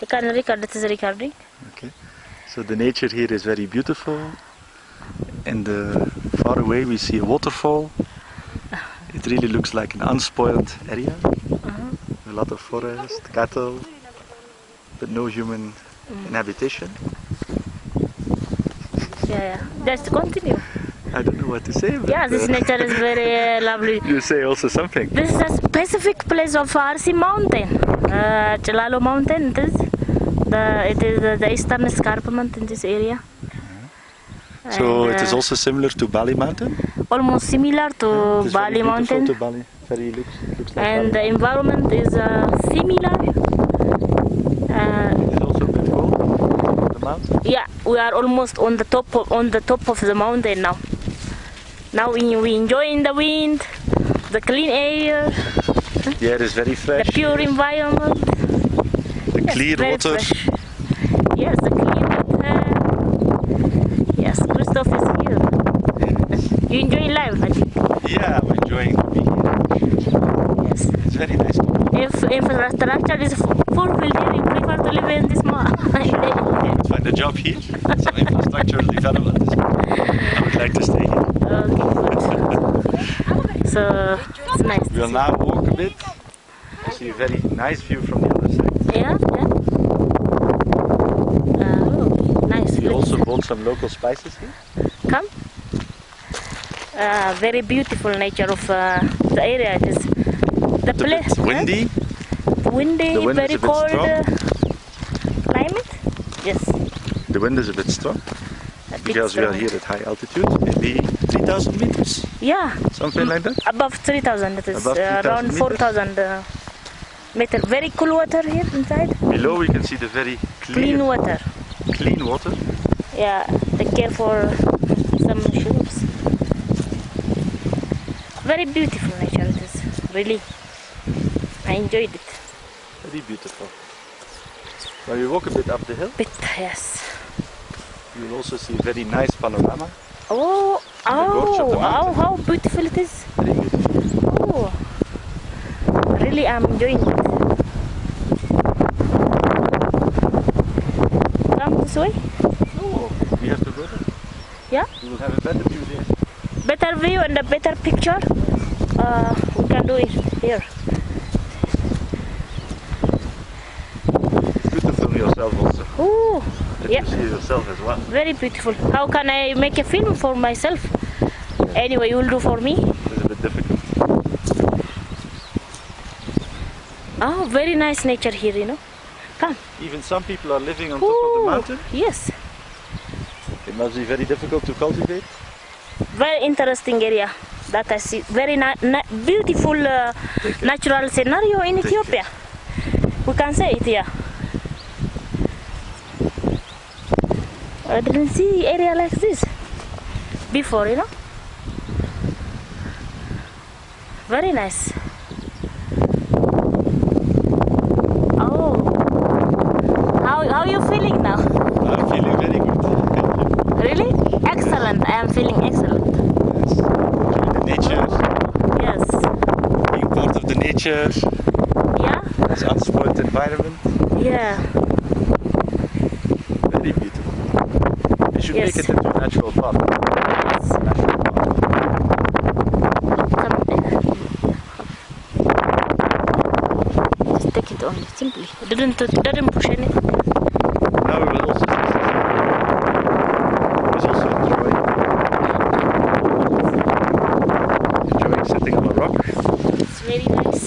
You can record, it is recording. Okay. So the nature here is very beautiful. In the far away we see a waterfall. It really looks like an unspoiled area. A lot of forest, cattle, but no human inhabitation. Yeah. Just continue. I don't know what to say. But, Yeah, this nature is very lovely. You say also something. This is a specific place of Arsi mountain, Chilalo mountain. It is the eastern escarpment in this area. So And, it is also similar to Bali mountain? almost similar to It is Bali very mountain. beautiful to Bali. Very looks like And the Bali. environment is similar. It is also a bit cold on the mountain. Yeah, we are almost on the top of the mountain now. Now we enjoying the wind, the clean air, The air is very fresh. the pure environment. The Yes, clear very water. fresh. Yes, the clear water. Yes, Christoph is here. You enjoy life, I think. Yeah, I'm enjoying to be here. Yes. It's very nice. If infrastructure is fulfilled here, you prefer to live in this small. Find a job here. Some infrastructural development. I would like to stay here. Okay, good. So it's nice. We'll now walk a bit. See a very nice view from the other side. Yeah. Nice. We also bought some local spices here. Come. Very beautiful nature of the area. It is the It's a place. bit windy. Windy, The wind is very a bit cold strong. climate. Yes. The wind is a bit strong A bit because we are strong. here at high altitude, maybe 3,000 meters, Yeah. something like that. Above 3,000. It is Above 3,000 around meters. 4,000 meter. Very cool water here inside. Below we can see the very Clean water. clean water. Yeah. Take care for some shrimps. Very beautiful nature. It is really. I enjoyed it. Very beautiful. When we walk a bit up the hill, Bit, yes. you will also see a very nice panorama. Oh, gorge of the mountain. how beautiful it is. Very beautiful. Oh, really I'm enjoying it. Come this way. Oh, we have to go there. Yeah, We will have a better view there. better view and a better picture. We can do it here. It's good to film yourself also. Oh, That yeah, you see yourself as well. very beautiful. How can I make a film for myself? Anyway, you will do for me. It's a bit difficult. Oh, very nice nature here, you know. Come. Even some people are living on top of the Ooh, mountain. yes, It must be very difficult to cultivate. very interesting area that I see. Very beautiful natural scenario in Ethiopia. We can say it here. I didn't see area like this before, you know. Very nice. Oh, how you feeling now? I'm feeling very good. Really? Excellent. I am feeling excellent. Yes. Enjoying the nature, Yes. being part of the nature, Yeah. this unspoiled environment. Yeah. Very beautiful. We should Yes. make it into a natural park. Yes. National park. Come there. Just take it only, simply. Didn't push anything. Now we will also see who's also enjoying sitting on a rock. It's very nice.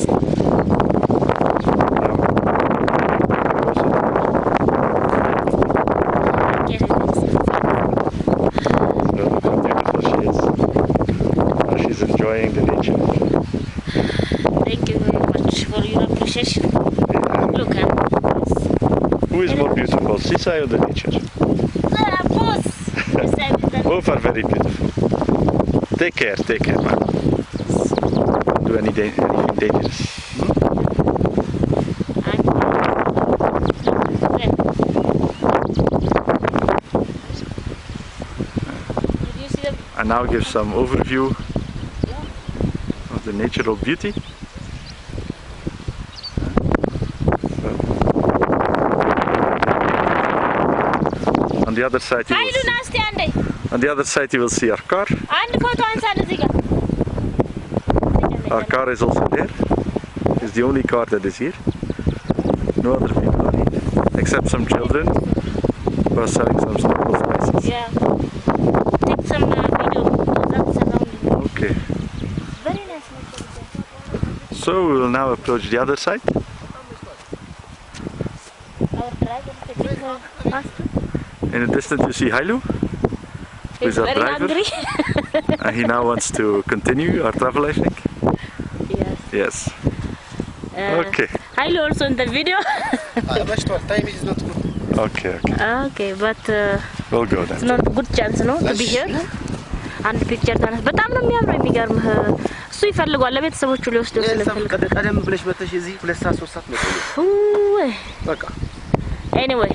Yes, it is. Look how beautiful she is. How she's enjoying the nature. Thank you very much for your appreciation. Look, Who is more beautiful, Sisai or the nature? boss. Both are very beautiful. Take care, man. Don't do anything dangerous. And now give some overview of the natural beauty. the other side you will see, on the other side you will see our car. Our car is also there. It's the only car that is here. No other people are here, except some children who are selling some local spices. Yeah. Take some video. That's around. Okay. Very nice. So we will now approach the other side. Our driver sitting faster. In the distance you see Hailu, who is He's our very driver. hungry. And he now wants to continue our travel, I think. Yes. Yes. Okay. Hailu also in the video. Time is not good. Okay. Okay, but We'll go it's then. not a good chance, no, to be here. And picture done. በጣም ነው የሚያምረው የሚገርምህ እሱ ይፈልጋል ለቤተሰቦቹ ሊወስደው ስለፈልግ ቀደም ብለሽ መተሽ እዚህ 2 ሰዓት 3 ሰዓት ነው። anyway